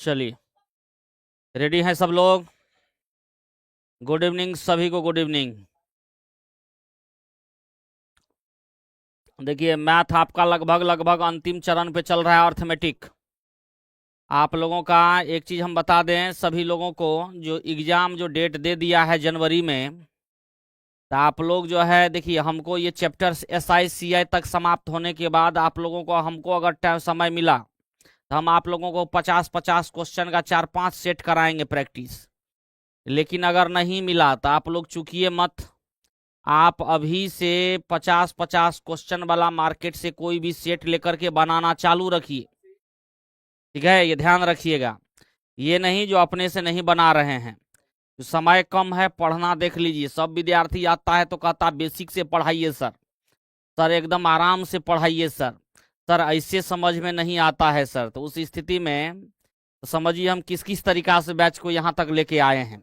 चलिए, रेडी हैं सब लोग? गुड इवनिंग सभी को, गुड इवनिंग। देखिए, मैथ आपका लगभग अंतिम चरण पे चल रहा है, अर्थमेटिक। आप लोगों का एक चीज हम बता दें सभी लोगों को, जो एग्जाम जो डेट दे दिया है जनवरी में, तो आप लोग जो है देखिए, हमको ये चैप्टर SI CI तक समाप्त होने के बाद आप लोगों को, हमको अगर टाइम समय मिला तो हम आप लोगों को 50-50 क्वेश्चन का 4-5 सेट कराएंगे प्रैक्टिस। लेकिन अगर नहीं मिला तो आप लोग चूकिए मत। आप अभी से 50-50 क्वेश्चन वाला मार्केट से कोई भी सेट लेकर के बनाना चालू रखिए, ठीक है? ये ध्यान रखिएगा, ये नहीं जो अपने से नहीं बना रहे हैं। तो समय कम है, पढ़ना देख लीजिए। सब विद्यार्थी आता है तो कहता बेसिक से पढ़ाइए सर, सर एकदम आराम से पढ़ाइए सर, सर ऐसे समझ में नहीं आता है सर। तो उस स्थिति में तो समझिए हम किस किस तरीका से बैच को यहाँ तक लेके आए हैं।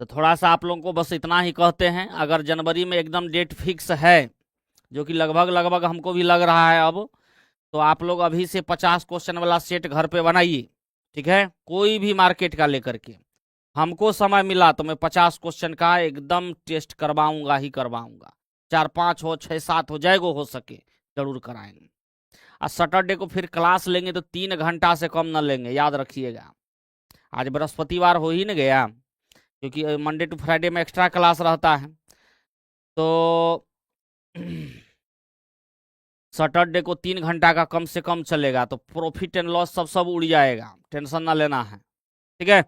तो थोड़ा सा आप लोगों को बस इतना ही कहते हैं, अगर जनवरी में एकदम डेट फिक्स है, जो कि लगभग हमको भी लग रहा है अब, तो आप लोग अभी से 50 क्वेश्चन वाला सेट घर पे बनाइए, ठीक है? कोई भी मार्केट का लेकर के। हमको समय मिला तो मैं 50 क्वेश्चन का एकदम टेस्ट करवाऊंगा ही करवाऊंगा। 4-5 हो, 6-7 हो, जाएगो हो सके जरूर कराएंगे। और सैटरडे को फिर क्लास लेंगे तो 3 घंटा से कम न लेंगे, याद रखिएगा। आज बृहस्पतिवार हो ही न गया, क्योंकि मंडे टू फ्राइडे में एक्स्ट्रा क्लास रहता है। तो सैटरडे को 3 घंटा का कम से कम चलेगा, तो प्रॉफिट एंड लॉस सब उड़ जाएगा, टेंशन ना लेना है, ठीक है?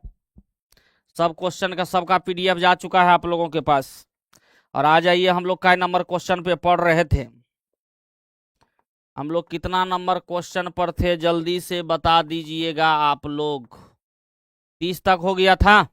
सब क्वेश्चन का सबका PDF जा चुका है आप लोगों के पास। और आ जाइए, हम लोग काय नंबर क्वेश्चन पे पढ़ रहे थे? हम लोग कितना नंबर क्वेश्चन पर थे, जल्दी से बता दीजिएगा आप लोग। 30 तक हो गया था।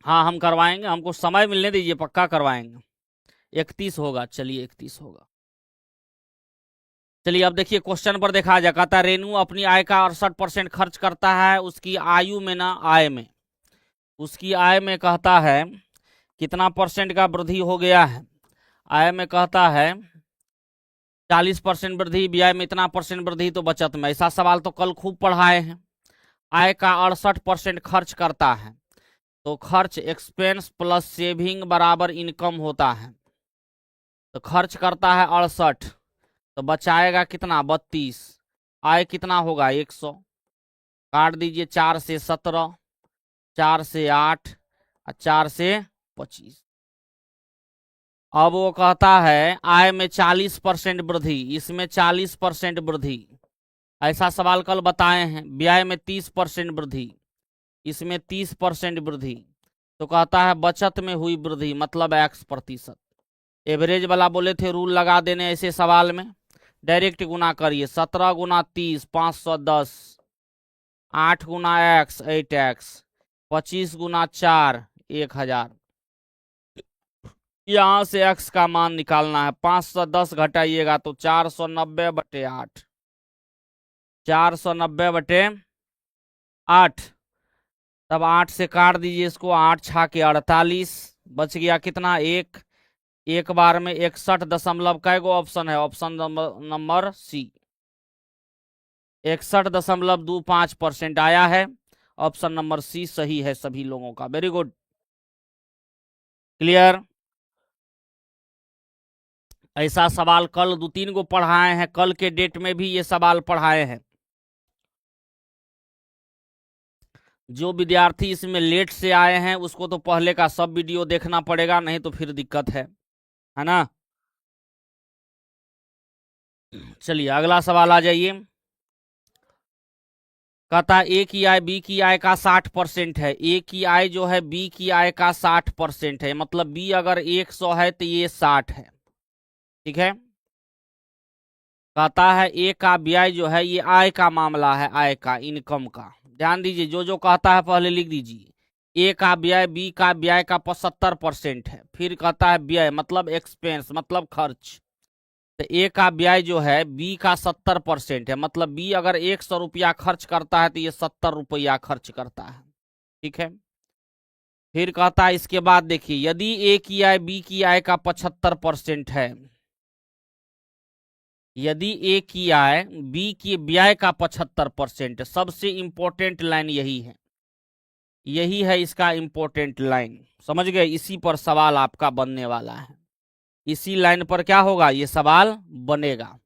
हाँ, हम करवाएंगे, हमको समय मिलने दीजिए, पक्का करवाएंगे। 31 होगा, चलिए 31 होगा। चलिए अब देखिए, क्वेश्चन पर देखा जाए, कहता है रेनू अपनी आय का 68% खर्च करता है, उसकी आयु में ना आय में, उसकी आय में कहता है कितना परसेंट का वृद्धि हो गया है। आय में कहता है 40% वृद्धि, व्यय में इतना परसेंट वृद्धि, तो बचत में। ऐसा सवाल तो कल खूब पढ़ाए हैं। आय का 68% खर्च करता है, तो खर्च एक्सपेंस प्लस सेविंग बराबर इनकम होता है। तो खर्च करता है 68, तो बचाएगा कितना? 32। आय कितना होगा? 100। काट दीजिए, 4 से 17, 4 से 8 और 4 से 25। अब वो कहता है आय में 40% वृद्धि, इसमें 40% वृद्धि। ऐसा सवाल कल बताए हैं। व्यय में 30% वृद्धि, इसमें 30% वृद्धि। तो कहता है बचत में हुई वृद्धि, मतलब X%। एवरेज वाला बोले थे रूल लगा देने ऐसे सवाल में, डायरेक्ट गुना करिए। 17 गुना 30 510, 8 गुना X 8X, 25 गुना 4 1000। यहां से X का मान निकालना है। 510 घटाइएगा तो 490/8, 490/8। तब 8 से काट दीजिए इसको, 8 छा के 48, बच गया कितना? 1। एक बार में 61 दशमलव, कै गो ऑप्शन है? Option number C। 61.25% आया है। ऑप्शन नंबर C सही है सभी लोगों का। Very good, clear. ऐसा सवाल कल 2-3 गो पढ़ाए हैं, कल के डेट में भी ये सवाल पढ़ाए हैं। जो विद्यार्थी इसमें लेट से आए हैं उसको तो पहले का सब वीडियो देखना पड़ेगा, नहीं तो फिर दिक्कत है ना? चलिए अगला सवाल आ जाइए। कहता है ए की आय बी की आय का 60% है। ए की आय जो है बी की आय का 60% है, मतलब बी अगर 100 है तो ये 60 है, ठीक है? कहता है ए का व्यय जो है, ये आय का मामला है, आय का, इनकम का। ध्यान दीजिए, जो जो कहता है पहले लिख दीजिए। ए का व्यय बी का व्यय का 75% है। फिर कहता है व्यय मतलब एक्सपेंस, मतलब खर्च। तो ए का ब्याज जो है बी का 70% है, मतलब बी अगर 100 रुपया खर्च करता है तो ये 70 रुपया खर्च करता है। ठीक है, फिर कहता है इसके बाद देखिए, यदि ए की आय बी की आय का 75% है, यदि ए की आय बी की ब्याज का 75%, सबसे इंपॉर्टेंट लाइन यही है, यही है इसका इंपॉर्टेंट लाइन, समझ गए? इसी पर सवाल आपका बनने वाला है, इसी लाइन पर क्या होगा, ये सवाल बनेगा।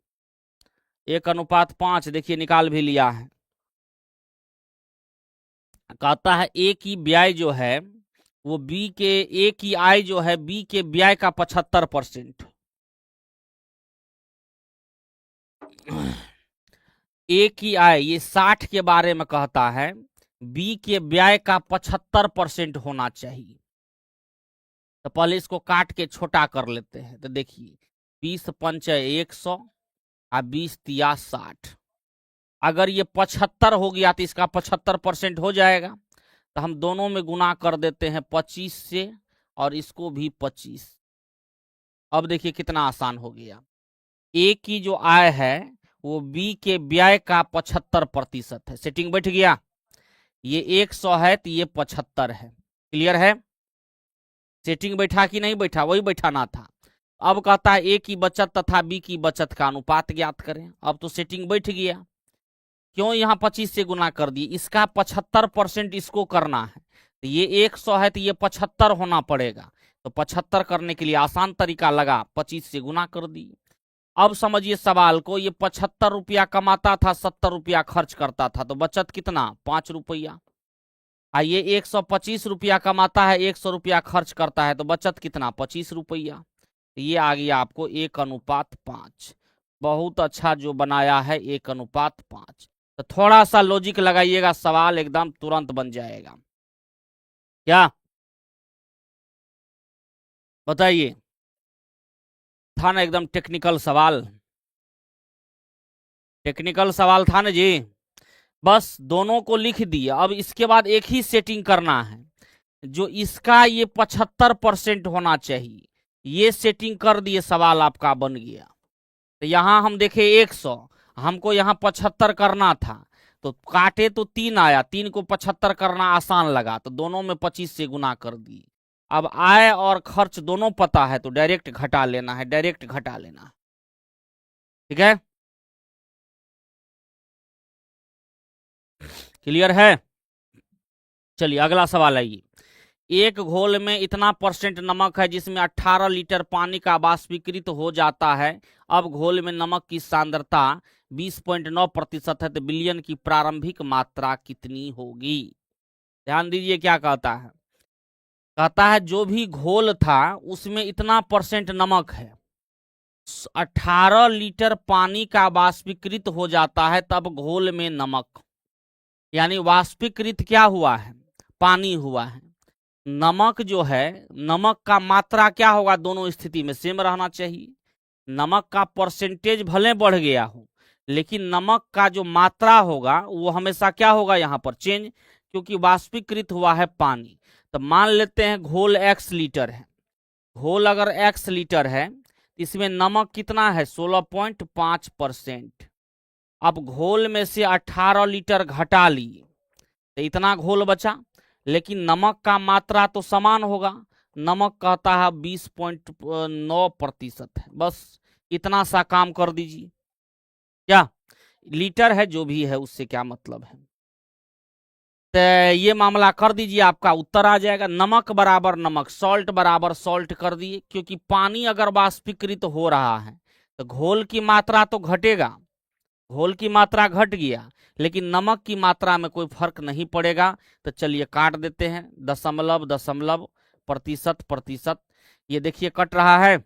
1:5 देखिए निकाल भी लिया है। कहता है ए की ब्याज जो है वो बी के, ए की आय जो है बी के ब्याज का 75%, ए की आय ये 60 के बारे में कहता है, बी के ब्याज का 75% होना चाहिए। तो पहले इसको काट के छोटा कर लेते हैं, तो देखिए 20 × 100 और 20 × 60, अगर ये 75 हो गया तो इसका 75% हो जाएगा, तो हम दोनों में गुना कर देते हैं 25 से, और इसको भी 25। अब देखिए कितना आसान हो गया, ए की जो आय है वो बी के ब्याज का 75% है, सेटिंग बैठ गया। ये 100 है तो ये 75 है, क्लियर है? सेटिंग बैठा कि नहीं बैठा? वही बैठाना था। अब कहता है ए की बचत तथा बी की बचत का अनुपात ज्ञात करें, अब तो सेटिंग बैठ गया। क्यों यहाँ 25 से गुना कर दिए, इसका 75% इसको करना है, तो ये 100 है तो ये 75 होना पड़ेगा, तो 75 करने के लिए आसान तरीका लगा, 25 से गुना कर दिए। अब समझिए सवाल को, ये 75 रुपया कमाता था, 70 रुपया खर्च करता था, तो बचत कितना, 5 रुपया। ये 125 रुपया कमाता है, 100 रुपया खर्च करता है, तो बचत कितना, 25 रुपया। ये आ गया आपको 1:5। बहुत अच्छा जो बनाया है 1:5। तो थोड़ा सा लॉजिक लगाइएगा, सवाल एकदम तुरंत बन जाएगा। क्या बताइए, था ना एकदम टेक्निकल सवाल, टेक्निकल सवाल था ना जी। बस दोनों को लिख दिए, अब इसके बाद एक ही सेटिंग करना है, जो इसका ये 75% होना चाहिए, ये सेटिंग कर दिए, सवाल आपका बन गया। तो यहां हम देखे 100, हमको यहाँ 75 करना था, तो काटे तो 3 आया, 3 को 75 करना आसान लगा, तो दोनों में 25 से गुना कर दिए। अब आय और खर्च दोनों पता है, तो डायरेक्ट घटा लेना है, डायरेक्ट घटा लेना है। ठीक है, क्लियर है? चलिए अगला सवाल आइए। एक घोल में इतना % नमक है जिसमें 18 लीटर पानी का वाष्पीकृत हो जाता है, अब घोल में नमक की सांद्रता 20.9% है, तो विलयन की प्रारंभिक मात्रा कितनी होगी? ध्यान दीजिए क्या कहता है, कहता है जो भी घोल था उसमें इतना % नमक है, 18 लीटर पानी का वाष्पीकृत हो जाता है, तब घोल में नमक, यानी वाष्पीकृत क्या हुआ है, पानी हुआ है। नमक जो है, नमक का मात्रा क्या होगा, दोनों स्थिति में सेम रहना चाहिए। नमक का परसेंटेज भले बढ़ गया हो, लेकिन नमक का जो मात्रा होगा वो हमेशा क्या होगा, यहाँ पर चेंज, क्योंकि वाष्पीकृत हुआ है पानी। तो मान लेते हैं घोल x लीटर है, घोल अगर x लीटर है, इसमें नमक कितना है, 16.5%। अब घोल में से 18 लीटर घटा लिए, तो इतना घोल बचा, लेकिन नमक का मात्रा तो समान होगा, नमक कहता है 20.9% है, बस इतना सा काम कर दीजिए। क्या लीटर है जो भी है उससे क्या मतलब है, तो ये मामला कर दीजिए, आपका उत्तर आ जाएगा। नमक बराबर नमक, सॉल्ट बराबर सॉल्ट कर दिए, क्योंकि पानी अगर वाष्पीकृत हो रहा है तो घोल की मात्रा तो घटेगा, घोल की मात्रा घट गया, लेकिन नमक की मात्रा में कोई फर्क नहीं पड़ेगा। तो चलिए काट देते हैं, दशमलव दशमलव, प्रतिशत प्रतिशत, ये देखिए कट रहा है,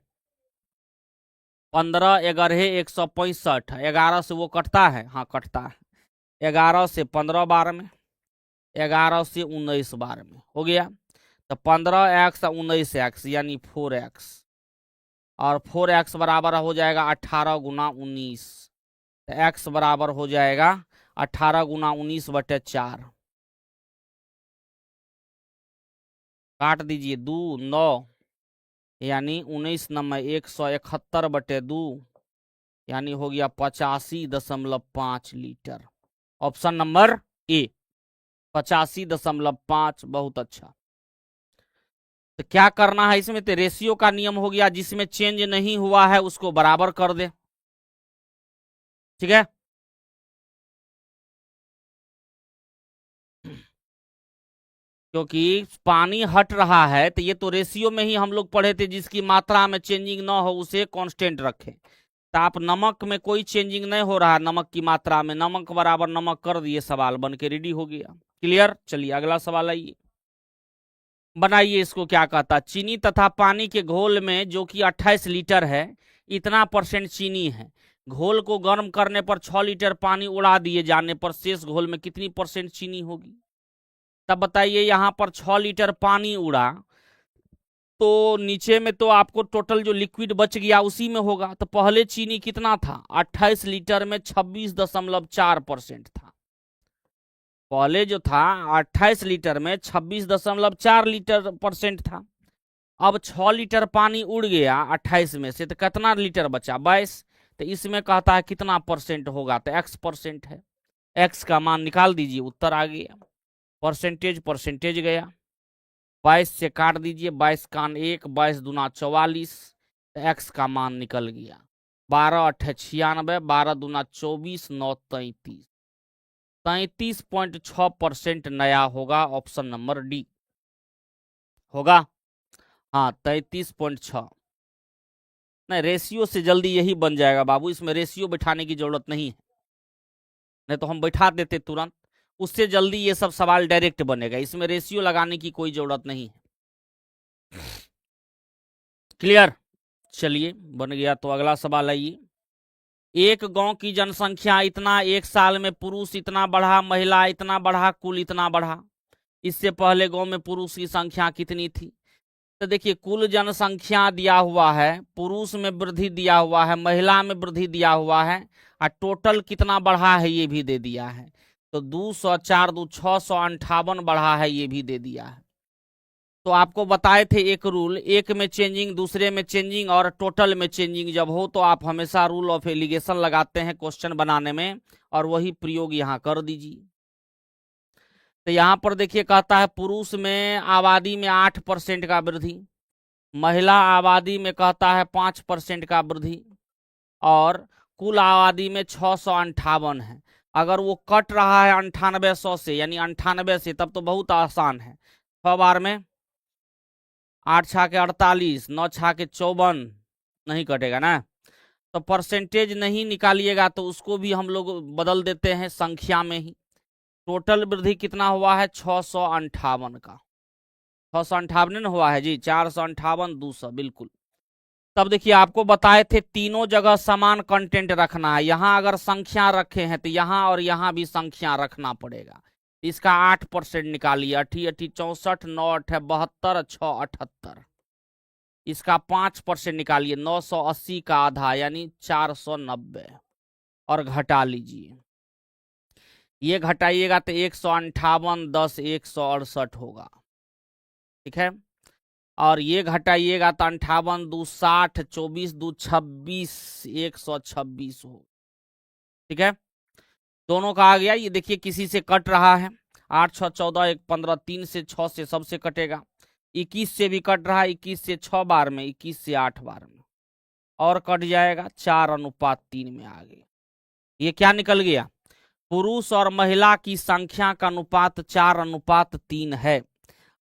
15 11 165, 11 से वो कटता है, हाँ कटता है, 11 से 15 बार में, 11 से 19 बार में हो गया, तो 15x 19x यानी 4x, और 4x बराबर हो जाएगा 18 × 19, तो x बराबर हो जाएगा 18 × 19/4, काट दीजिए, 2 9, यानी 19 × 171/2, यानी हो गया 85.5 लीटर। Option number A 85.5। बहुत अच्छा। तो क्या करना है इसमें, तो रेशियो का नियम हो गया, जिसमें चेंज नहीं हुआ है उसको बराबर कर दे। ठीक है, क्योंकि पानी हट रहा है तो ये तो रेशियो में ही हम लोग पढ़े थे, जिसकी मात्रा में चेंजिंग ना हो उसे कांस्टेंट रखें। तो आप नमक में कोई चेंजिंग नहीं हो रहा, नमक की मात्रा में नमक बराबर नमक कर दिए, सवाल बन के रेडी हो गया। क्लियर। चलिए अगला सवाल आइए, बनाइए इसको। क्या कहता है, चीनी तथा पानी के घोल में जो कि 28 लीटर है, इतना परसेंट चीनी है। घोल को गर्म करने पर 6 लीटर पानी उड़ा दिए जाने पर शेष घोल में कितनी परसेंट चीनी होगी। तब बताइए, यहां पर 6 लीटर पानी उड़ा तो नीचे में तो आपको टोटल जो लिक्विड बच गया उसी में होगा। तो पहले चीनी कितना था, 28 लीटर में 26.4% था। पहले जो था 28 लीटर में 26.4 लीटर परसेंट था। अब 6 लीटर पानी उड़ गया 28 में से, तो कितना लीटर बचा, 22। तो इसमें कहता है कितना परसेंट होगा, तो x परसेंट है। x का मान निकाल दीजिए, उत्तर आ गया। परसेंटेज परसेंटेज गया, 22 से काट दीजिए, 22 कान 1, 22 दूना 44। एक्स का मान निकल गया 12 अट्ठे 96, 12 दूना 24, 9 33। 33.6% नया होगा। ऑप्शन नंबर डी होगा। हाँ 33.6। नहीं, रेशियो से जल्दी यही बन जाएगा बाबू, इसमें रेशियो बैठाने की जरूरत नहीं है, नहीं तो हम बैठा देते तुरंत। उससे जल्दी ये सब सवाल डायरेक्ट बनेगा, इसमें रेशियो लगाने की कोई जरूरत नहीं है। क्लियर। चलिए बन गया, तो अगला सवाल आइए। एक गांव की जनसंख्या इतना, एक साल में पुरुष इतना बढ़ा, महिला इतना बढ़ा, कुल इतना बढ़ा। इससे पहले गांव में पुरुष की संख्या कितनी थी। तो देखिए, कुल जनसंख्या दिया हुआ है, पुरुष में वृद्धि दिया हुआ है, महिला में वृद्धि दिया हुआ है, और टोटल कितना बढ़ा है ये भी दे दिया है। तो 204 दू 658 बढ़ा है, ये भी दे दिया है। तो आपको बताए थे एक रूल, एक में चेंजिंग, दूसरे में चेंजिंग और टोटल में चेंजिंग जब हो तो आप हमेशा रूल ऑफ एलिगेशन लगाते हैं क्वेश्चन बनाने में, और वही प्रयोग यहां कर दीजिए। तो यहां पर देखिए, कहता है पुरुष में आबादी में 8% का वृद्धि, महिला आबादी में कहता है 5% का वृद्धि, और कुल आबादी में 658 है। अगर वो कट रहा है 9800 से, यानी 98 से, तब तो बहुत आसान है। 6 बार में 8 छा के 48, 9 छा के 54, नहीं कटेगा ना। तो परसेंटेज नहीं निकालिएगा तो उसको भी हम लोग बदल देते हैं संख्या में ही। टोटल वृद्धि कितना हुआ है, 658 का। 658 हुआ है जी, 458, 200 बिल्कुल। तब देखिए, आपको बताए थे तीनों जगह समान कंटेंट रखना है। यहां अगर संख्या रखे हैं तो यहां और यहां भी संख्या रखना पड़ेगा। इसका 8% निकालिए, 80 80 64, 9 8 72, 6 78। इसका 5% निकालिए, 980 का आधा यानी 490, और घटा लीजिए। ये घटाइएगा तो 158, 10 168 होगा। ठीक है, और ये घटाइएगा तो 58 दू 60, 24 दू 26, 126 हो। ठीक है, दोनों का आ गया। ये देखिए किसी से कट रहा है, 8 6 14, 1 15, 3 से 6 से सबसे कटेगा। 21 से भी कट रहा है, 21 से 6 बार में, 21 से 8 बार में, और कट जाएगा, 4:3 में आ गया। ये क्या निकल गया, पुरुष और महिला की संख्या का अनुपात 4:3 है।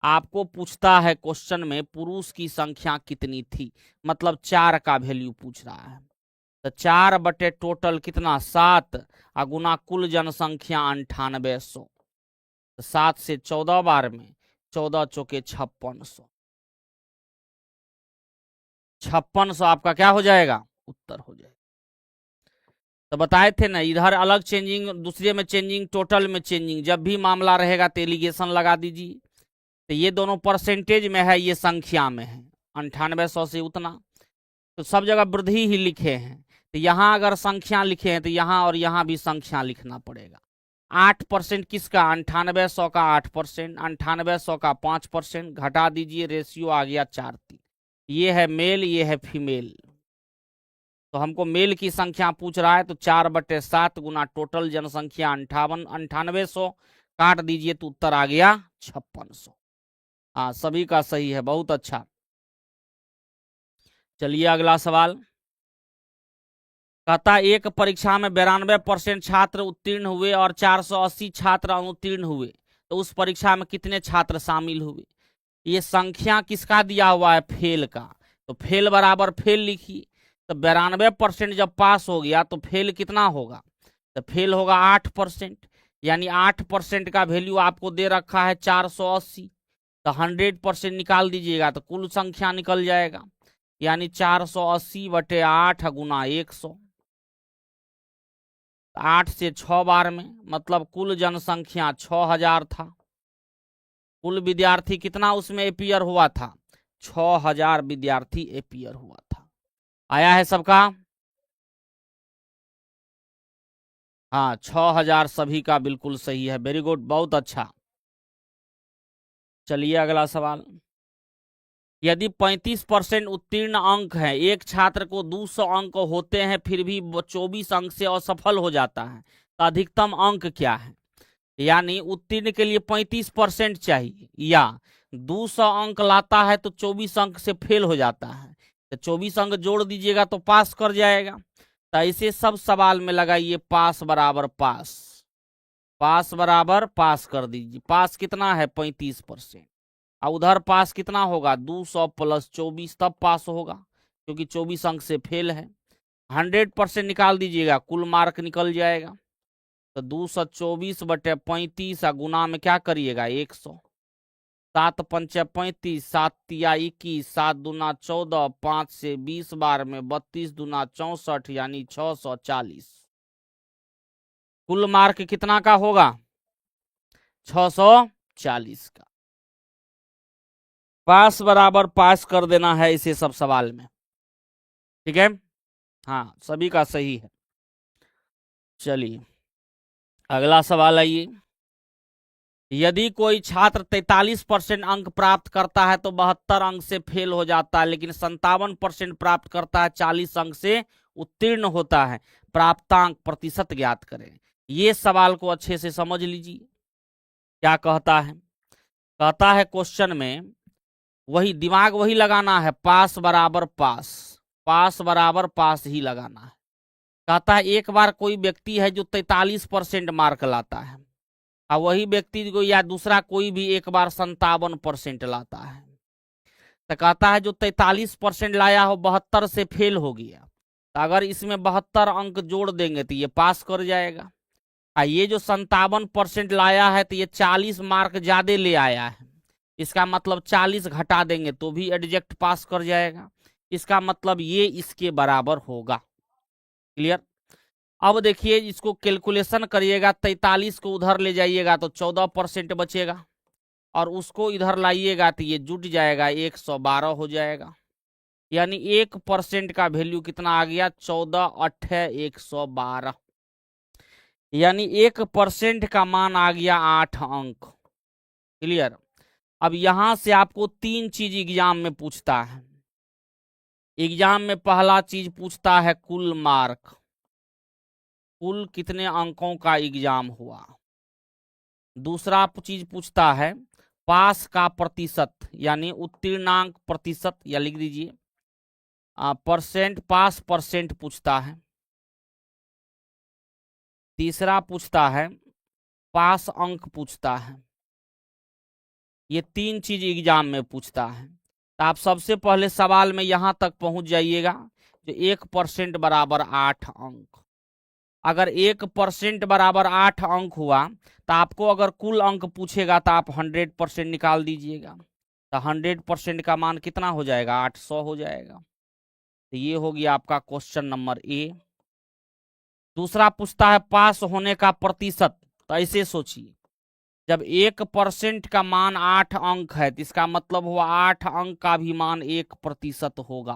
आपको पूछता है क्वेश्चन में पुरुष की संख्या कितनी थी, मतलब 4 का वैल्यू पूछ रहा है। तो 4 बटे टोटल कितना, 7, और गुना कुल जनसंख्या 9800। 7 से 14 बार में, 14 चौके 5600। 5600 आपका क्या हो जाएगा, उत्तर हो जाएगा। तो बताए थे ना, इधर अलग चेंजिंग, दूसरे में चेंजिंग, टोटल में चेंजिंग, जब भी मामला रहेगा तो एलिगेशन लगा दीजिए। तो ये दोनों परसेंटेज में है, ये संख्या में है, 9800 से उतना। तो सब जगह वृद्धि ही लिखे हैं, तो यहाँ अगर संख्या लिखे हैं तो यहाँ और यहाँ भी संख्या लिखना पड़ेगा। 8% किसका, 9800 का 8%, 9800 का 5%, घटा दीजिए, रेशियो आ गया 4:3। ये है मेल, ये है फीमेल। तो हमको मेल की संख्या पूछ रहा है, तो 4/7 गुना टोटल जनसंख्या 9800 काट दीजिए तो उत्तर आ गया 5600। हाँ, सभी का सही है, बहुत अच्छा। चलिए अगला सवाल। कहता एक परीक्षा में 92% छात्र उत्तीर्ण हुए और 480 छात्र अनुत्तीर्ण हुए, तो उस परीक्षा में कितने छात्र शामिल हुए? ये संख्या किसका दिया हुआ है? फेल का। तो फेल बराबर फेल लिखिए। तो 92% जब पास हो गया तो फेल कितना होगा? तो फेल होगा 8%। यानी 8% का वैल्यू आपको दे रखा है 480। तो 100% निकाल दीजिएगा तो कुल संख्या निकल जाएगा। यानी 480/8 गुना 100। 8 से 6 बार में, मतलब कुल जनसंख्या 6000 था। कुल विद्यार्थी कितना उसमें एपियर हुआ था? 6000 विद्यार्थी एपियर हुआ था। आया है सबका? हाँ, 6000 सभी का बिल्कुल सही है। वेरी गुड, बहुत अच्छा। चलिए अगला सवाल। यदि 35% उत्तीर्ण अंक है, एक छात्र को 200 अंक होते हैं फिर भी वो 24 अंक से असफल हो जाता है, तो अधिकतम अंक क्या है? यानी उत्तीर्ण के लिए 35% चाहिए, या 200 अंक लाता है तो 24 अंक से फेल हो जाता है, तो 24 अंक जोड़ दीजिएगा तो पास कर जाएगा। तो ऐसे सब सवाल में लगाइए पास बराबर पास, पास बराबर पास कर दीजिए। पास कितना है? 35%। और उधर पास कितना होगा? 200 + 24, तब पास होगा, क्योंकि 24 अंक से फेल है। 100% निकाल दीजिएगा, कुल मार्क निकल जाएगा। तो 224/35 गुना में क्या करिएगा? 100। 7 पंचे 35, 7 तिया 21, 7 दूना 14, 5 से 20 बार में 32 दूना 64, यानी 640। कुल मार्क कितना का होगा? 640 का। पास बराबर पास कर देना है इसे सब सवाल में, ठीक है? हाँ, सभी का सही है। चलिए अगला सवाल आइए। यदि कोई छात्र 43% अंक प्राप्त करता है तो 72 अंक से फेल हो जाता है, लेकिन 57% प्राप्त करता है 40 अंक से उत्तीर्ण होता है। प्राप्तांक प्रतिशत ज्ञात करें। ये सवाल को अच्छे से समझ लीजिए। क्या कहता है? कहता है क्वेश्चन में वही दिमाग वही लगाना है, पास बराबर पास, पास बराबर पास ही लगाना है। कहता है एक बार कोई व्यक्ति है जो 43% मार्क लाता है, और वही व्यक्ति को या दूसरा कोई भी एक बार 57% लाता है। तो कहता है जो 43% लाया हो 72 से फेल हो गया, तो अगर इसमें 72 अंक जोड़ देंगे तो ये पास कर जाएगा। और ये जो 57% लाया है तो ये 40 मार्क ज्यादा ले आया है, इसका मतलब 40 घटा देंगे तो भी एडजेक्ट पास कर जाएगा। इसका मतलब ये इसके बराबर होगा। क्लियर? अब देखिए इसको कैलकुलेशन करिएगा, 43 को उधर ले जाइएगा तो 14% बचेगा, और उसको इधर लाइएगा तो ये जुट जाएगा, 112 हो जाएगा। यानी 1% का वैल्यू कितना आ गया? 14 8 112। यानी 1% का मान आ गया 8 अंक। क्लियर? अब यहां से आपको 3 चीज एग्जाम में पूछता है। एग्जाम में पहला चीज पूछता है कुल मार्क, कुल कितने अंकों का एग्जाम हुआ। दूसरा चीज पूछता है पास का प्रतिशत, यानी उत्तीर्णांक प्रतिशत, या लिख दीजिए परसेंट, पास परसेंट पूछता है। तीसरा पूछता है पास अंक पूछता है। ये 3 चीज एग्जाम में पूछता है। तो आप सबसे पहले सवाल में यहां तक पहुंच जाइएगा जो 1% बराबर 8 अंक। अगर 1% बराबर 8 अंक हुआ तो आपको अगर कुल अंक पूछेगा तो आप 100% निकाल दीजिएगा। तो 100% का मान कितना हो जाएगा? 800 हो जाएगा। तो ये हो गया आपका क्वेश्चन नंबर ए। दूसरा पूछता है पास होने का प्रतिशत। तो ऐसे सोचिए, जब 1% का मान 8 अंक है तो इसका मतलब हुआ 8 अंक का भी मान 1% होगा।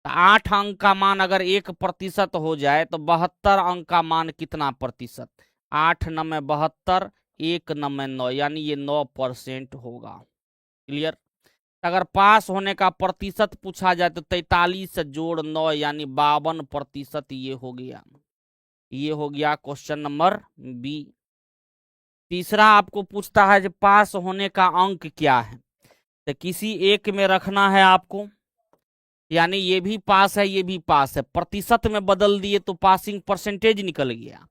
तो 8 अंक का मान अगर 1% हो जाए तो 72 अंक का मान कितना प्रतिशत? 8 9 72, 1 9 9, यानी ये 9% होगा। क्लियर? अगर पास होने का प्रतिशत पूछा जाए तो 43 जोड़ 9 यानी 52%, ये हो गया क्वेश्चन नंबर बी। तीसरा आपको पूछता है कि पास होने का अंक क्या है, तो किसी एक में रखना है आपको, यानी ये भी पास है ये भी पास है, प्रतिशत में बदल दिए तो पासिंग परसेंटेज निकल गया,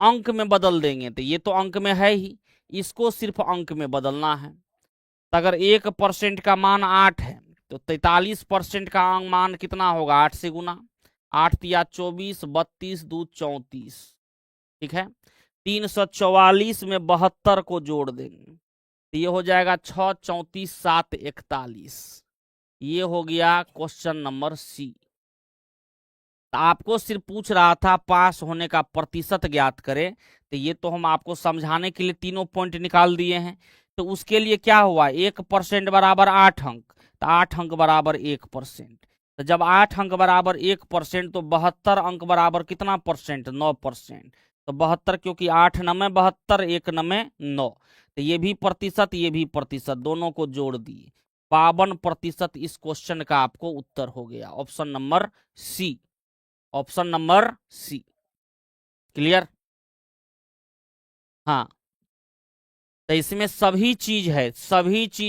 अंक में बदल देंगे तो ये तो अंक में है ही, इसको सिर्फ अंक में बदलना है। तो अगर 1% का मान 8 है तो 43% का मान कितना होगा, 8 से गुना, 8 तिया 24, 32 दूध 34, ठीक है। 344 में 72 को जोड़ देंगे तो ये हो जाएगा 6 34 7 41, ये हो गया क्वेश्चन नंबर सी। तो आपको सिर्फ पूछ रहा था पास होने का प्रतिशत ज्ञात करें, तो ये तो हम आपको समझाने के लिए तीनों पॉइंट निकाल दिए हैं। तो उसके लिए क्या हुआ, 1% बराबर 8 अंक, तो 8 अंक बराबर 1%। तो जब 8 अंक बराबर 1% तो 72 अंक बराबर कितना परसेंट, 9%। तो 72 क्योंकि 8 नमे 72, 1 नमे 9, तो ये भी प्रतिशत ये भी प्रतिशत, दोनों को जोड़ दिए, 52% इस क्वेश्चन का आपको उत्तर हो गया, option number C, option number C. Clear? हाँ, तो इसमें सभी चीज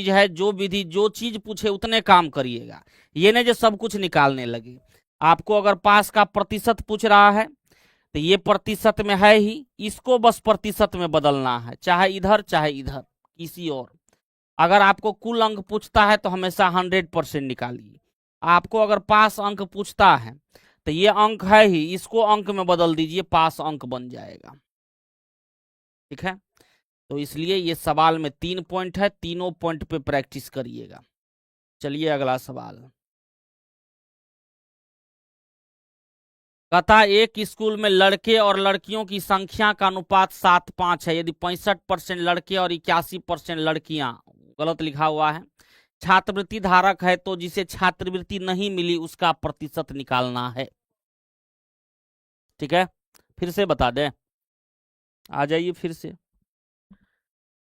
है, जो विधि जो चीज पूछे उतने काम करिएगा, ये नहीं जो सब कुछ निकालने लगे। आपको अगर पास का प्रतिशत पूछ रहा है तो ये प्रतिशत में है ही, इसको बस प्रतिशत में बदलना है, चाहे इधर चाहे इधर किसी और। अगर आपको कुल अंक पूछता है तो हमेशा 100% निकालिए। आपको अगर पास अंक पूछता है तो ये अंक है ही, इसको अंक में बदल दीजिए, पास अंक बन जाएगा, ठीक है। तो इसलिए ये सवाल में 3 पॉइंट है, तीनों पॉइंट पे प्रैक्टिस करिएगा। चलिए अगला सवाल। कहता एक स्कूल में लड़के और लड़कियों की संख्या का अनुपात 7:5 है, यदि 65% लड़के और 81% लड़कियां, गलत लिखा हुआ है, छात्रवृत्ति धारक है तो जिसे छात्रवृत्ति नहीं मिली उसका प्रतिशत निकालना है। ठीक है, फिर से बता दें, आ जाइए फिर से।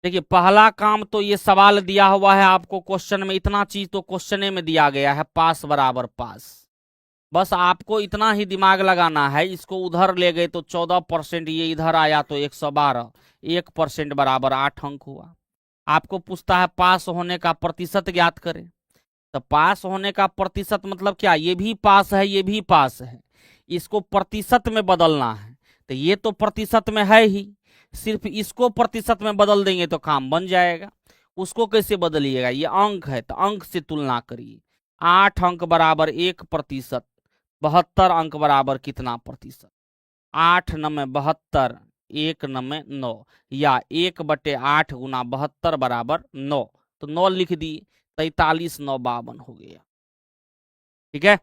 देखिए पहला काम तो ये सवाल दिया हुआ है आपको क्वेश्चन में, इतना चीज तो क्वेश्चन में दिया गया है, पास बराबर पास, बस आपको इतना ही दिमाग लगाना है। इसको उधर ले गए तो 14%, ये इधर आया तो 112, 1% बराबर 8 अंक हुआ। आपको पूछता है पास होने का प्रतिशत ज्ञात करें, तो पास होने का प्रतिशत मतलब क्या, ये भी पास है ये भी पास है, इसको प्रतिशत में बदलना है, तो ये तो प्रतिशत में है ही, सिर्फ इसको प्रतिशत में बदल देंगे तो काम बन जाएगा। उसको कैसे बदलिएगा, ये अंक है तो अंक से तुलना करिए, 8 अंक बराबर 1%, 72 अंक बराबर कितना प्रतिशत, 8 नमे 72, 1 नमे 9, या 1/8 गुना 72 बराबर 9, तो 9 लिख दिए, 43 9 52 हो गया। ठीक है,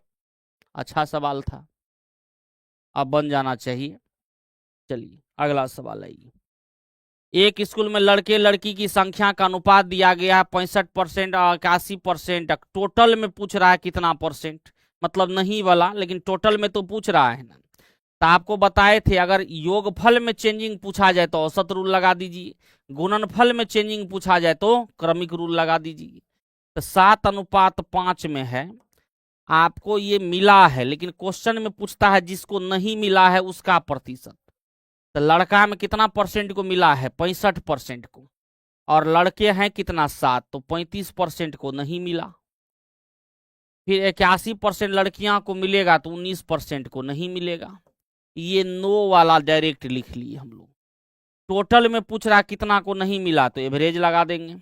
अच्छा सवाल था, अब बन जाना चाहिए। चलिए अगला सवाल आइए। एक स्कूल में लड़के लड़की की संख्या का अनुपात दिया गया है 65% और 81%, टोटल में पूछ रहा है कितना परसेंट, मतलब नहीं वाला, लेकिन टोटल में तो पूछ रहा है ना। तो आपको बताए थे अगर योगफल में चेंजिंग पूछा जाए तो औसत रूल लगा दीजिए, गुणनफल में चेंजिंग पूछा जाए तो क्रमिक रूल लगा दीजिए। तो 7:5 में है, आपको ये मिला है, लेकिन क्वेश्चन में पूछता है जिसको नहीं मिला है उसका प्रतिशत। तो लड़का में कितना परसेंट को मिला है, 65% को, और लड़के हैं कितना 7, तो 35% को नहीं मिला। फिर 81% लड़कियां को मिलेगा तो 19% को नहीं मिलेगा। ये नो वाला डायरेक्ट लिख लिए हम लोग। टोटल में पूछ रहा कितना को नहीं मिला तो एवरेज लगा देंगे,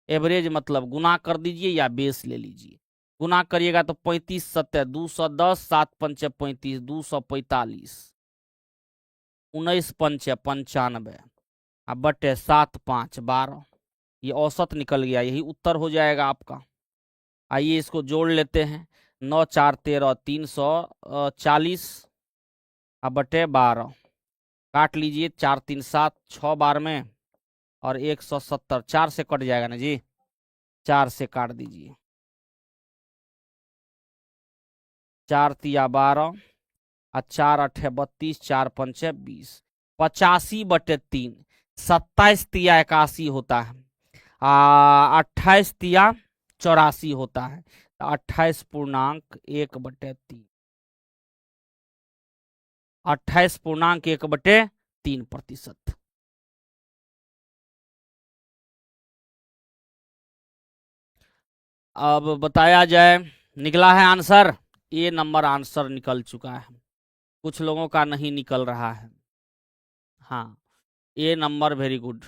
एवरेज मतलब गुना कर दीजिए या बेस ले लीजिए, गुना करिएगा तो 35 7 210, 7 5 35, 245, 19 5 95, अब बटे 7 5 12, ये औसत निकल गया, यही उत्तर हो जाएगा आपका। आइए इसको जोड़ लेते हैं, 9 4 13, 340, अब बटे 12, काट लीजिए, 4 3 7, 6 बार में और 170, 4 से कट जाएगा ना जी, 4 से काट दीजिए, 4 तिया 12 और 4 8 32, 4 5 20, 85/3, 27 तिया 81 होता है, 28 तिया 84 होता है, तो 28.1/3, 28.1/3%। अब बताया जाए, निकला है आंसर, ये नंबर आंसर निकल चुका है, कुछ लोगों का नहीं निकल रहा है। हाँ, ए नंबर, वेरी गुड।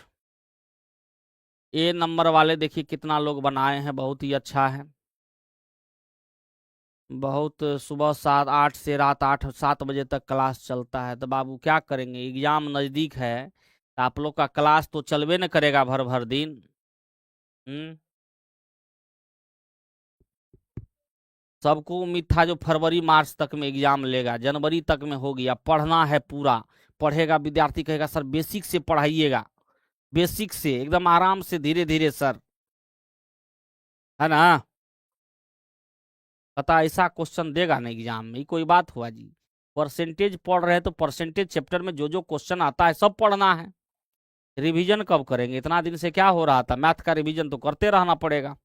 ए नंबर वाले देखिए कितना लोग बनाए हैं, बहुत ही अच्छा है। बहुत सुबह 7-8 से रात 8-7 बजे तक क्लास चलता है, तो बाबू क्या करेंगे, एग्जाम नज़दीक है, तो आप लोग का क्लास तो चलबे न करेगा भर भर दिन। हम्म सबको उम्मीद था जो फरवरी मार्च तक में एग्जाम लेगा, जनवरी तक में हो गया। पढ़ना है पूरा, पढ़ेगा विद्यार्थी, कहेगा सर बेसिक से पढ़ाइएगा, बेसिक से एकदम आराम से धीरे धीरे सर, है ना। पता ऐसा क्वेश्चन देगा ना एग्जाम में, ये कोई बात हुआ जी। परसेंटेज पढ़ रहे हैं तो परसेंटेज चैप्टर में जो जो क्वेश्चन आता है सब पढ़ना है। रिवीजन कब करेंगे, इतना दिन से क्या हो रहा था, मैथ का रिवीजन तो करते रहना पड़ेगा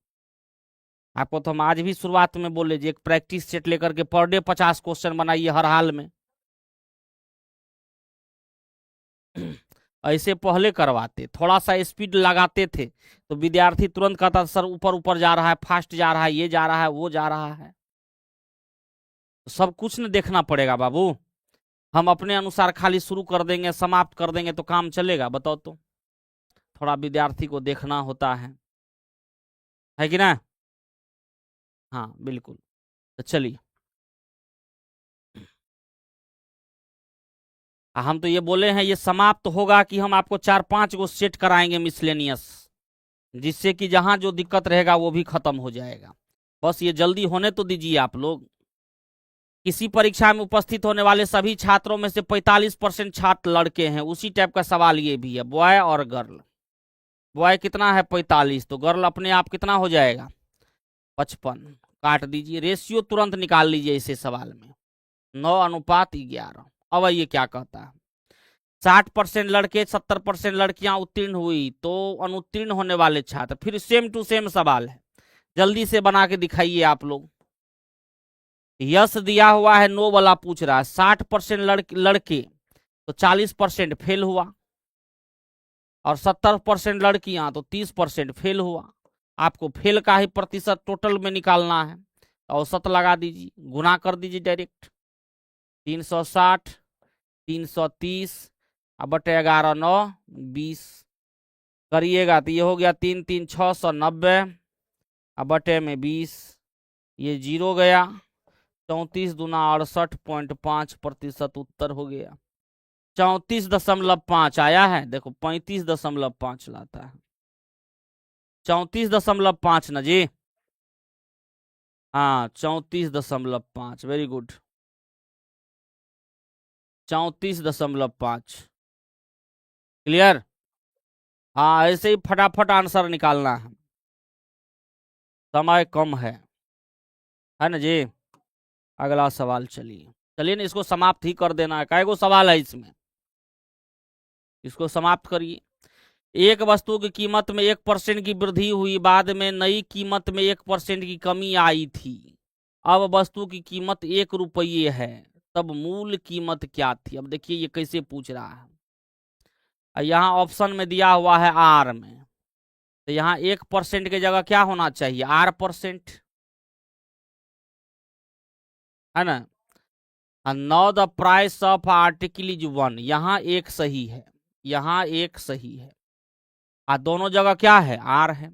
आपको। तो हम आज भी शुरुआत में बोले जी, एक प्रैक्टिस सेट लेकर के पर डे 50 क्वेश्चन बनाइए हर हाल में। ऐसे पहले करवाते, थोड़ा सा स्पीड लगाते थे, तो विद्यार्थी तुरंत कहता सर ऊपर ऊपर जा रहा है, फास्ट जा रहा है, ये जा रहा है, वो जा रहा है। तो सब कुछ न देखना पड़ेगा बाबू। हम अपने अनुसार खाली शुरू कर देंगे, समाप्त कर देंगे तो काम चलेगा, बताओ तो। थोड़ा विद्यार्थी को देखना होता है कि ना। हाँ बिल्कुल। तो चलिए, हम तो ये बोले हैं ये समाप्त होगा कि हम आपको 4-5 गो सेट कराएंगे मिसलेनियस, जिससे कि जहां जो दिक्कत रहेगा वो भी खत्म हो जाएगा। बस ये जल्दी होने तो दीजिए आप लोग। किसी परीक्षा में उपस्थित होने वाले सभी छात्रों में से 45% छात्र लड़के हैं, उसी टाइप का सवाल ये भी है, बॉय और गर्ल। बॉय कितना है 45, तो गर्ल अपने आप कितना हो जाएगा 55, काट दीजिए, रेशियो तुरंत निकाल लीजिए इसे सवाल में, 9:11। अब ये क्या कहता है, 60% लड़के 70% लड़कियां उत्तीर्ण हुई, तो अनुत्तीर्ण होने वाले छात्र, फिर सेम टू सेम सवाल है, जल्दी से बना के दिखाइए आप लोग। यस दिया हुआ है, नो वाला पूछ रहा है। 60% लड़के तो 40% फेल हुआ, और 70% लड़कियां तो 30% फेल हुआ। आपको फेल का ही प्रतिशत टोटल में निकालना है, औसत लगा दीजिए, गुना कर दीजिए डायरेक्ट, 360, 330 बटे 11, 9, 20 करिएगा तो ये हो गया 3×3=690, बटे में 20, ये 0 गया, 34×2=68.5% उत्तर हो गया। 34.5 आया है, देखो 35.5 लाता है, 34.5 ना जी। हाँ 34.5, वेरी गुड, 34.5, क्लियर। हाँ ऐसे ही फटाफट आंसर निकालना है, समय कम है ना जी। अगला सवाल, चलिए चलिए ना, इसको समाप्त ही कर देना है, कै गो सवाल है इसमें, इसको समाप्त करिए। एक वस्तु की कीमत में 1% की वृद्धि हुई, बाद में नई कीमत में 1% की कमी आई थी, अब वस्तु की कीमत 1 रुपये है, तब मूल कीमत क्या थी। अब देखिए ये कैसे पूछ रहा है, यहाँ ऑप्शन में दिया हुआ है आर में, तो यहाँ 1% की जगह क्या होना चाहिए, R%, है ना। Now the price of article is 1, यहाँ एक सही है, यहाँ एक सही है, दोनों जगह क्या है, आर है।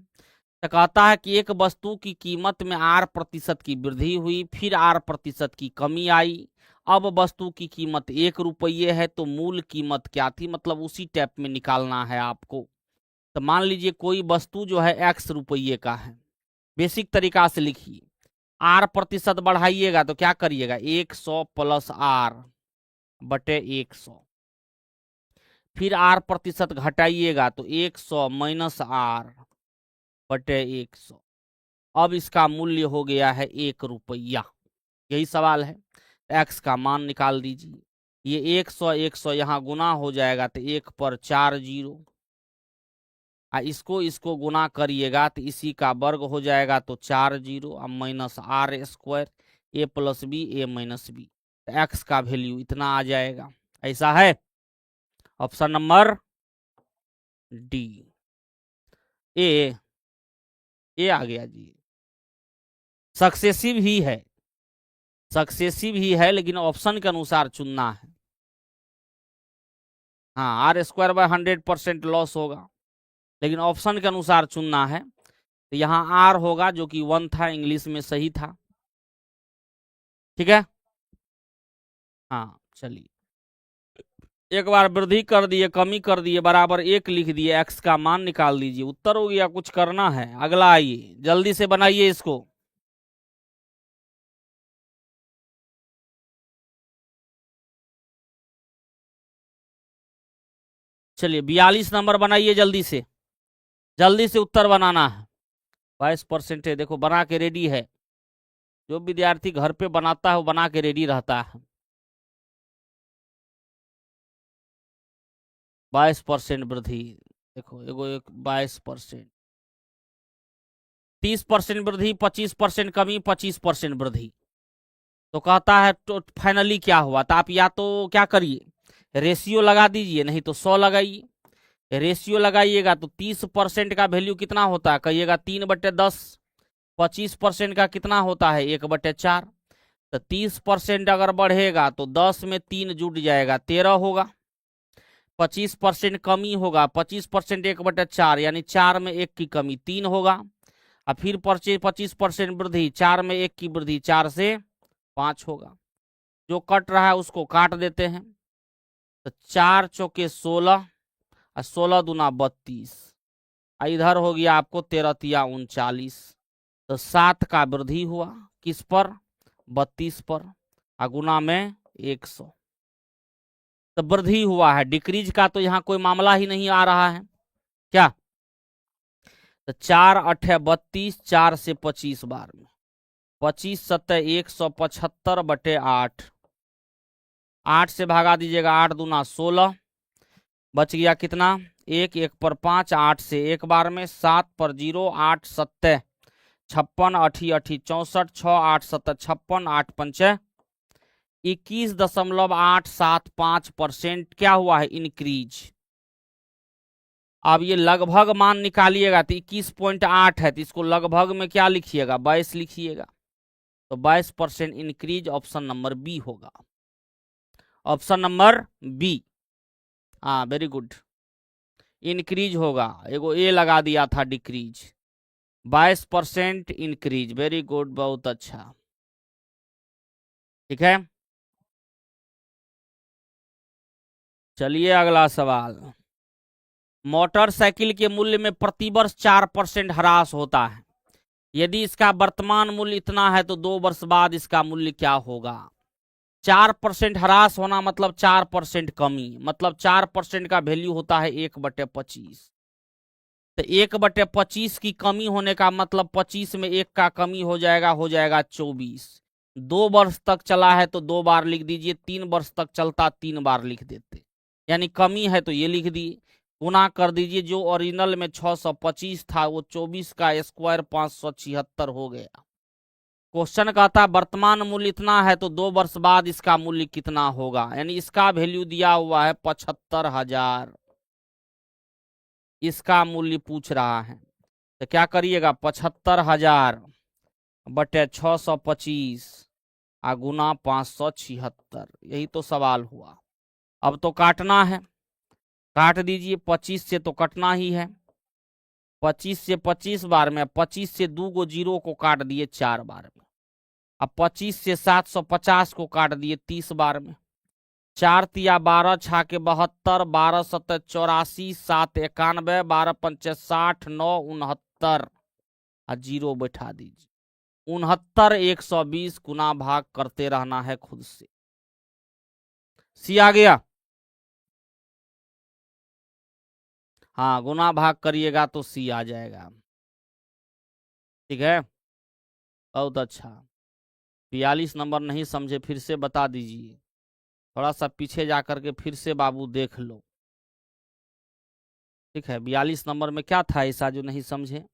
तो कहता है कि एक वस्तु की कीमत में R% की वृद्धि हुई, फिर R% की कमी आई, अब वस्तु की कीमत 1 रुपये है, तो मूल कीमत क्या थी, मतलब उसी टाइप में निकालना है आपको। तो मान लीजिए कोई वस्तु जो है X रुपये का है, बेसिक तरीका से लिखिए, R% बढ़ाइएगा तो क्या करिएगा, 100 + R बटे 100, फिर R% घटाइएगा तो 100 - R बटे 100, अब इसका मूल्य हो गया है 1 रुपया। यही सवाल है, एक्स का मान निकाल दीजिए, ये 100 100 यहाँ गुना हो जाएगा, तो 1 पर 4 0, इसको गुना करिएगा तो इसी का वर्ग हो जाएगा, तो 4 जीरो अब minus R square A plus B A minus B, X का वैल्यू इतना आ जाएगा। ऐसा है ऑप्शन नंबर डी। ए आ गया जी। सक्सेसिव ही है, सक्सेसिव ही है, लेकिन ऑप्शन के अनुसार चुनना है। हाँ, आर स्क्वायर बाय 100% लॉस होगा, लेकिन ऑप्शन के अनुसार चुनना है। तो यहाँ आर होगा जो कि 1 था, इंग्लिश में सही था। ठीक है, हाँ चलिए, एक बार वृद्धि कर दिए, कमी कर दिए, बराबर 1 लिख दिए, एक्स का मान निकाल दीजिए, उत्तर हो गया। कुछ करना है, अगला आइए, जल्दी से बनाइए इसको। चलिए 42 नंबर बनाइए, जल्दी से उत्तर बनाना है। 22% है, देखो बना के रेडी है। जो विद्यार्थी घर पे बनाता है वो बना के रेडी रहता है। 22% वृद्धि, देखो एगो एक 22%, 30% वृद्धि, 25% कमी, 25% वृद्धि। तो कहता है तो फाइनली क्या हुआ, तो आप या तो क्या करिए, रेशियो लगा दीजिए, नहीं तो 100 लगाइए। रेशियो लगाइएगा तो 30% का वैल्यू कितना होता है, कहिएगा 3/10। 25% का कितना होता है, 1/4। तो 30% अगर बढ़ेगा तो 10 में 3 जुट जाएगा, 13 होगा। 25% कमी होगा, 25% 1/4 यानी 4 में 1 की कमी, 3 होगा। और फिर 25% वृद्धि, 4 में 1 की वृद्धि, 4 से 5 होगा। जो कट रहा है उसको काट देते हैं, तो 4 चौके 16 और 16 दूना 32, इधर हो गया आपको 13 तिया 39। तो 7 का वृद्धि हुआ, किस पर, 32 पर, गुना में 100। तो वृद्धि हुआ है, डिक्रीज का तो यहाँ कोई मामला ही नहीं आ रहा है क्या। तो 4 8 32, 4 से 25 बार में, 25 7 175/8, 8 से भागा दीजिएगा, 8 दूना 16, बच गया कितना, 1 1 पर 5, 8 से 1 बार में, 7 पर 0, 8 7 56, 8 8 64, 6 8 7 56, 8 5 21.875% क्या हुआ है, इंक्रीज। अब ये लगभग मान निकालिएगा तो 21.8 है, तो इसको लगभग में क्या लिखिएगा, 22 लिखिएगा। तो 22% इंक्रीज, ऑप्शन नंबर बी होगा, ऑप्शन नंबर बी। हाँ वेरी गुड, इंक्रीज होगा, एगो ए लगा दिया था डिक्रीज। 22% इंक्रीज, वेरी गुड, बहुत अच्छा। ठीक है, चलिए अगला सवाल। मोटरसाइकिल के मूल्य में प्रतिवर्ष 4% ह्रास होता है, यदि इसका वर्तमान मूल्य इतना है तो 2 वर्ष बाद इसका मूल्य क्या होगा। 4% ह्रास होना मतलब 4% कमी, मतलब 4% का वैल्यू होता है 1/25। तो 1/25 की कमी होने का मतलब 25 में 1 का कमी हो जाएगा 24। 2 वर्ष तक चला है तो 2 बार लिख दीजिए, 3 वर्ष तक चलता 3 बार लिख देते, यानी कमी है तो ये लिख दिए। गुना कर दीजिए, जो ओरिजिनल में 625 था वो 24 का स्क्वायर 576 हो गया। क्वेश्चन कहता है वर्तमान मूल्य इतना है तो 2 वर्ष बाद इसका मूल्य कितना होगा, यानी इसका वैल्यू दिया हुआ है 75,000, इसका मूल्य पूछ रहा है। तो क्या करिएगा, 75,000/625 गुना 576, यही तो सवाल हुआ। अब तो काटना है, काट दीजिए, 25 से तो कटना ही है, 25 से 25 बार में, 25 से 2 गो जीरो को काट दिए 4 बार में, अब 25 से 750 को काट दिए 30 बार में, 4 तिया 12 छा के 72, 12 7 84, 7 91, 12 5 60, 9 69 जीरो बैठा दीजिए। 69 120 गुना भाग करते रहना है खुद से। सी आ गया, हाँ गुना भाग करिएगा तो सी आ जाएगा। ठीक है, बहुत अच्छा। 42 नंबर नहीं समझे फिर से बता दीजिए, थोड़ा सा पीछे जाकर के फिर से बाबू देख लो। ठीक है, 42 नंबर में क्या था ऐसा जो नहीं समझे?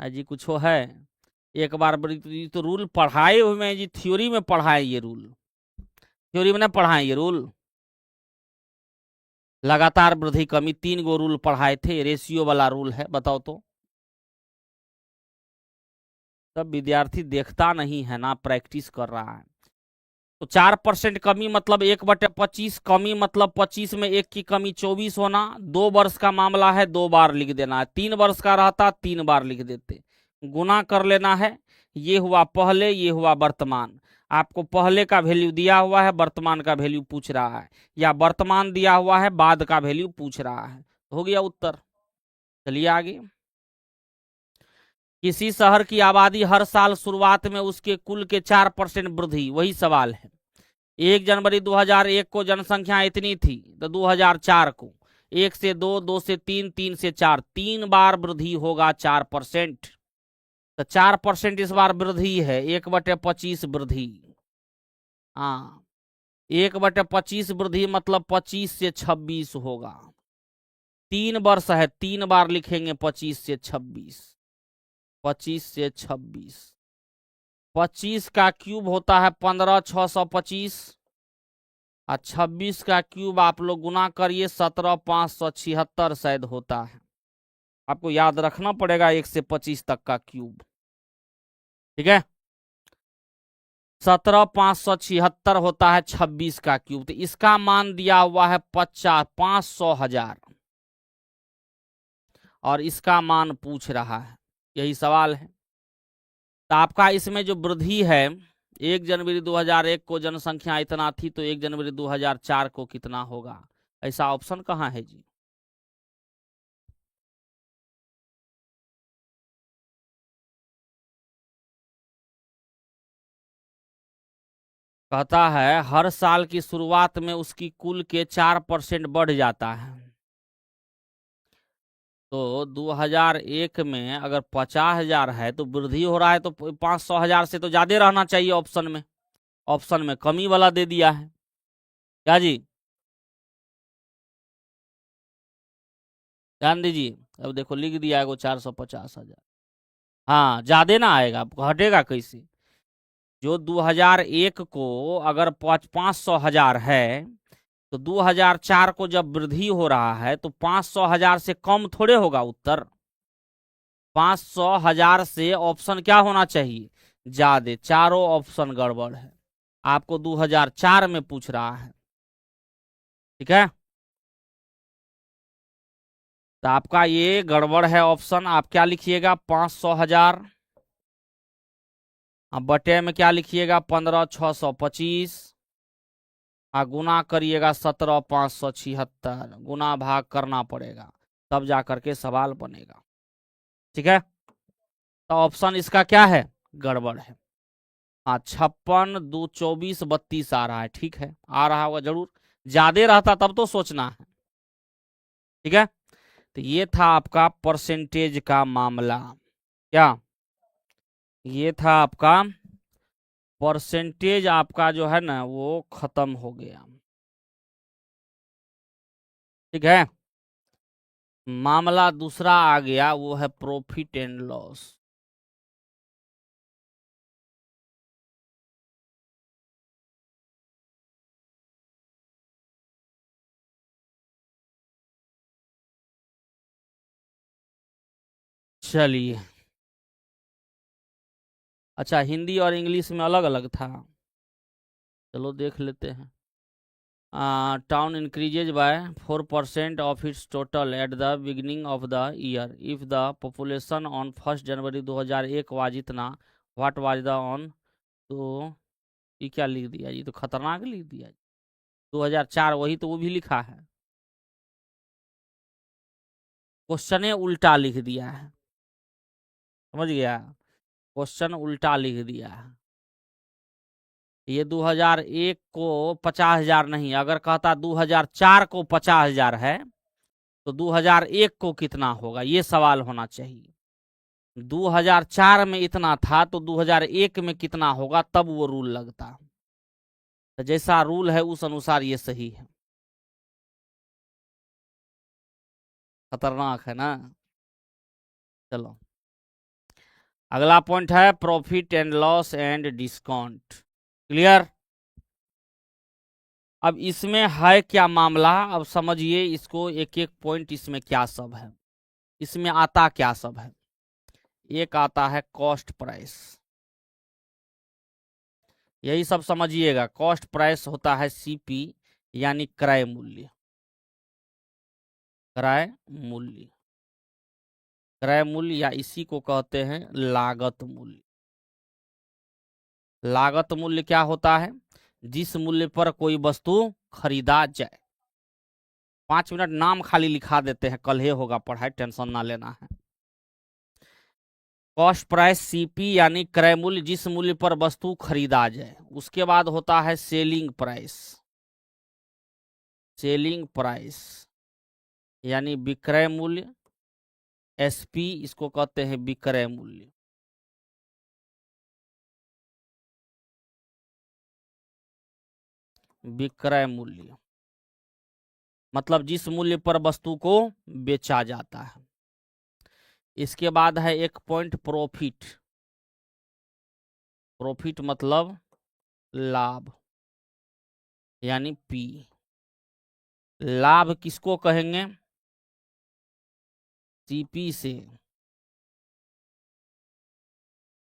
जी कुछ हो है? एक बार ये तो रूल पढ़ाए हुए हैं जी, थ्योरी में पढ़ाए ये रूल, थ्योरी में ना पढ़ाए ये रूल। लगातार वृद्धि कमी 3 गो रूल पढ़ाए थे, रेशियो वाला रूल है, बताओ तो। तब विद्यार्थी देखता नहीं है ना, प्रैक्टिस कर रहा है। तो 4% कमी मतलब 1/25 कमी मतलब 25 में 1 की कमी 24 होना। 2 वर्ष का मामला है, 2 बार लिख देना है। 3 वर्ष का रहता 3 बार लिख देते। गुना कर लेना है। ये हुआ पहले, ये हुआ वर्तमान। आपको पहले का वैल्यू दिया हुआ है, वर्तमान का वैल्यू पूछ रहा है, या वर्तमान दिया हुआ है, बाद का वैल्यू पूछ रहा है। हो गया उत्तर। चलिए आगे। किसी शहर की आबादी हर साल शुरुआत में उसके कुल के 4% वृद्धि, वही सवाल है। 1 जनवरी 2001 को जनसंख्या इतनी थी, तो 2004 को 1 से 2, 2 से 3, 3 से 4, 3 बार वृद्धि होगा 4%। तो 4% इस बार वृद्धि है, 1/25 वृद्धि। हाँ, 1/25 वृद्धि मतलब 25 से 26 होगा। 3 वर्ष है, 3 बार लिखेंगे 25 से 26। 25 से 26, 25 का क्यूब होता है 15,625, और 26 का क्यूब आप लोग गुना करिए 17,576 शायद होता है। आपको याद रखना पड़ेगा 1 से 25 तक का क्यूब, ठीक है। 17,576 होता है 26 का क्यूब। तो इसका मान दिया हुआ है 500,000, और इसका मान पूछ रहा है, यही सवाल है। तो आपका इसमें जो वृद्धि है, 1 जनवरी 2001 को जनसंख्या इतना थी, तो 1 जनवरी 2004 को कितना होगा? ऐसा ऑप्शन कहाँ है जी? कहता है हर साल की शुरुआत में उसकी कुल के 4% बढ़ जाता है। तो 2001 में अगर 50,000 है तो वृद्धि हो रहा है, तो 500,000 से तो ज्यादा रहना चाहिए ऑप्शन में। ऑप्शन में कमी वाला दे दिया है, क्या जी? ध्यान दीजिए। अब देखो लिख दिया है 450,000। हाँ, ज्यादा ना आएगा, घटेगा कैसे? जो 2001 को अगर 500,000 है, तो 2004 को जब वृद्धि हो रहा है तो 500,000 से कम थोड़े होगा उत्तर। 500,000 से ऑप्शन क्या होना चाहिए? ज्यादा। चारों ऑप्शन गड़बड़ है, आपको 2004 में पूछ रहा है, ठीक है। तो आपका ये गड़बड़ है ऑप्शन। आप क्या लिखिएगा? 500,000। अब बटे में क्या लिखिएगा? 15,625, गुना करिएगा 17,576। गुना भाग करना पड़ेगा, तब जा करके सवाल बनेगा, ठीक है। तो ऑप्शन इसका क्या है? गड़बड़ है। हाँ, 56, 2, 24, 32 आ रहा है, ठीक है, आ रहा होगा जरूर। ज्यादा रहता तब तो सोचना है, ठीक है। तो ये था आपका परसेंटेज का मामला। क्या? ये था आपका परसेंटेज, आपका जो है ना वो खत्म हो गया, ठीक है। मामला दूसरा आ गया, वो है प्रॉफिट एंड लॉस। चलिए, अच्छा हिंदी और इंग्लिश में अलग अलग था, चलो देख लेते हैं। Town increases by 4% of its total at the beginning of the year if the population on 1 January 2001 was इतना, व्हाट वाज द ऑन। तो ये क्या लिख दिया? ये तो खतरनाक लिख दिया। 2004 वही तो, वो भी लिखा है, क्वेश्चन उल्टा लिख दिया है, समझ गया? क्वेश्चन उल्टा लिख दिया है। ये 2001 को 50,000 नहीं, अगर कहता 2004 को 50,000 है, तो 2001 को कितना होगा, ये सवाल होना चाहिए। 2004 में इतना था तो 2001 में कितना होगा, तब वो रूल लगता। तो जैसा रूल है उस अनुसार ये सही है। खतरनाक है ना। चलो, अगला पॉइंट है profit and loss and discount. Clear. अब इसमें है क्या मामला, अब समझिए इसको, एक एक पॉइंट इसमें क्या सब है, इसमें आता क्या सब है। एक आता है कॉस्ट प्राइस, यही सब समझिएगा। कॉस्ट प्राइस होता है सीपी, यानी क्रय मूल्य। क्रय मूल्य, क्रय मूल्य या इसी को कहते हैं लागत मूल्य। लागत मूल्य क्या होता है, जिस मूल्य पर कोई वस्तु खरीदा जाए। 5 मिनट नाम खाली लिखा देते हैं, कल ही होगा पढ़ाई, टेंशन ना लेना है। कॉस्ट प्राइस सीपी यानी क्रय मूल्य, जिस मूल्य पर वस्तु खरीदा जाए। उसके बाद होता है सेलिंग प्राइस। सेलिंग प्राइस यानी विक्रय मूल्य। एसपी इसको कहते हैं विक्रय मूल्य। विक्रय मूल्य मतलब जिस मूल्य पर वस्तु को बेचा जाता है। इसके बाद है एक पॉइंट प्रॉफिट। प्रॉफिट मतलब लाभ, यानी पी। लाभ किसको कहेंगे, सीपी से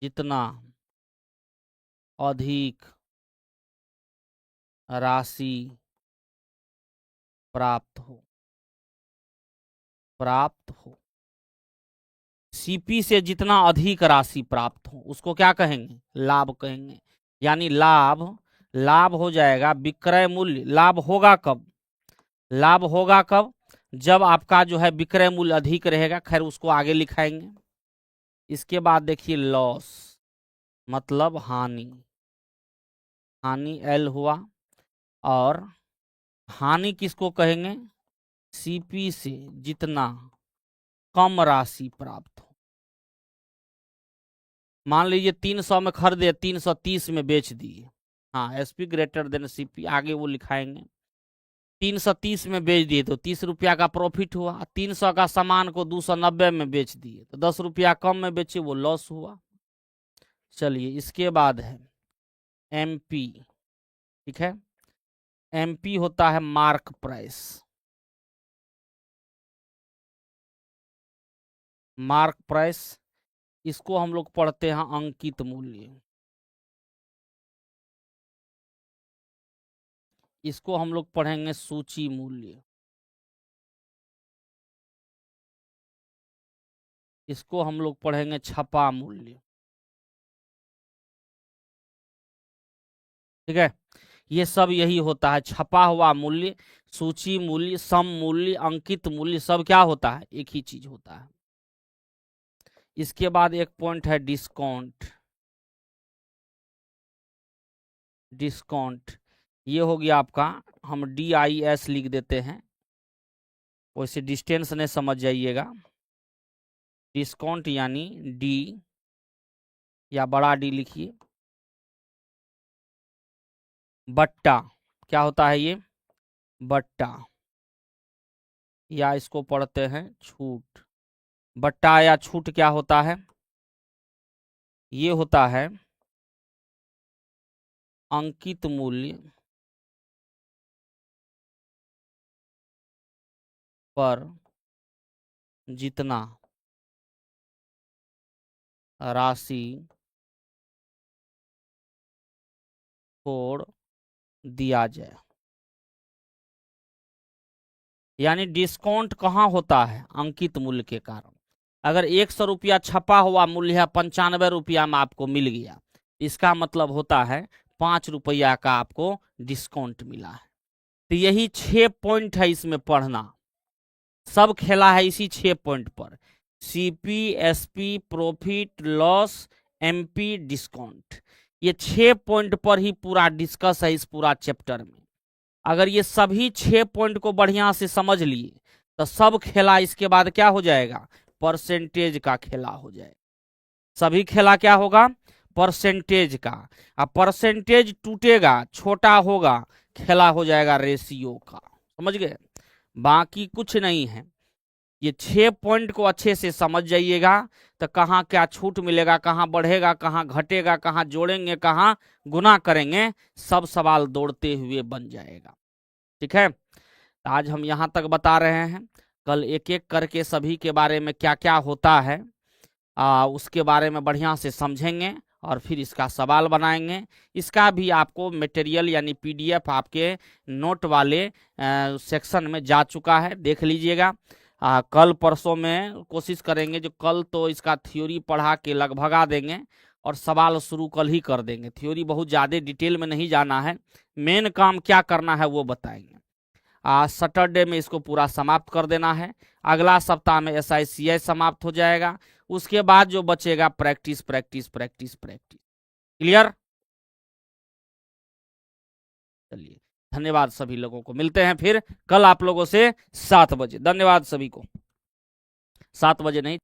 जितना अधिक राशि प्राप्त हो, प्राप्त हो। सीपी से जितना अधिक राशि प्राप्त हो उसको क्या कहेंगे, लाभ कहेंगे। यानी लाभ, लाभ हो जाएगा विक्रय मूल्य। लाभ होगा कब, लाभ होगा कब, जब आपका जो है विक्रय मूल्य अधिक रहेगा। खैर उसको आगे लिखाएंगे। इसके बाद देखिए लॉस मतलब हानि। हानि एल हुआ। और हानि किसको कहेंगे, सीपी से जितना कम राशि प्राप्त हो। मान लीजिए 300 में खरीदे, 330 में बेच दिए। हाँ, एसपी ग्रेटर देन सीपी, आगे वो लिखाएंगे। 330 में बेच दिए तो 30 रुपया का प्रॉफिट हुआ। 300 का सामान को 290 में बेच दिए तो 10 रुपया कम में बेचे, वो लॉस हुआ। चलिए, इसके बाद है एमपी। ठीक है, एमपी होता है मार्क प्राइस। मार्क प्राइस, इसको हम लोग पढ़ते हैं अंकित मूल्य। इसको हम लोग पढ़ेंगे सूची मूल्य। इसको हम लोग पढ़ेंगे छपा मूल्य। ठीक है, ये सब यही होता है। छपा हुआ मूल्य, सूची मूल्य, सम मूल्य, अंकित मूल्य, सब क्या होता है, एक ही चीज होता है। इसके बाद एक पॉइंट है डिस्काउंट। डिस्काउंट ये हो गया आपका, हम DIS लिख देते हैं, वैसे डिस्टेंस ने समझ जाइएगा। डिस्काउंट यानी डी या बड़ा डी लिखिए, बट्टा। क्या होता है ये, बट्टा, या इसको पढ़ते हैं छूट। बट्टा या छूट क्या होता है, ये होता है अंकित मूल्य पर जितना राशि छोड़ दिया जाए। यानी डिस्काउंट कहाँ होता है, अंकित मूल्य के कारण। अगर 100 रुपया छपा हुआ मूल्य है, 95 रुपया में आपको मिल गया, इसका मतलब होता है 5 रुपया का आपको डिस्काउंट मिला है। तो यही 6 पॉइंट है इसमें पढ़ना, सब खेला है इसी 6 पॉइंट पर। CP, SP, profit, loss, MP, discount, ये 6 पॉइंट पर ही पूरा डिस्कस है इस पूरा चैप्टर में। अगर ये सभी 6 पॉइंट को बढ़िया से समझ लिए तो सब खेला इसके बाद क्या हो जाएगा, परसेंटेज का खेला हो जाएगा। सभी खेला क्या होगा, परसेंटेज का। अब परसेंटेज टूटेगा, छोटा होगा, खेला हो जाएगा रेशियो का। समझ गए, बाकी कुछ नहीं है। ये 6 पॉइंट को अच्छे से समझ जाइएगा, तो कहाँ क्या छूट मिलेगा, कहाँ बढ़ेगा, कहाँ घटेगा, कहाँ जोड़ेंगे, कहाँ गुना करेंगे, सब सवाल दौड़ते हुए बन जाएगा। ठीक है, आज हम यहाँ तक बता रहे हैं, कल एक एक करके सभी के बारे में क्या क्या होता है उसके बारे में बढ़िया से समझेंगे और फिर इसका सवाल बनाएंगे। इसका भी आपको मटेरियल यानी पीडीएफ आपके नोट वाले सेक्शन में जा चुका है, देख लीजिएगा। कल परसों में कोशिश करेंगे, जो कल तो इसका थ्योरी पढ़ा के लगभगा देंगे और सवाल शुरू कल ही कर देंगे। थ्योरी बहुत ज़्यादा डिटेल में नहीं जाना है, मेन काम क्या करना है वो बताएंगे। सैटरडे में इसको पूरा समाप्त कर देना है। अगला सप्ताह में SICI समाप्त हो जाएगा। उसके बाद जो बचेगा practice practice practice practice. Clear? चलिए, धन्यवाद सभी लोगों को, मिलते हैं फिर कल आप लोगों से 7 बजे। धन्यवाद सभी को। 7 बजे नहीं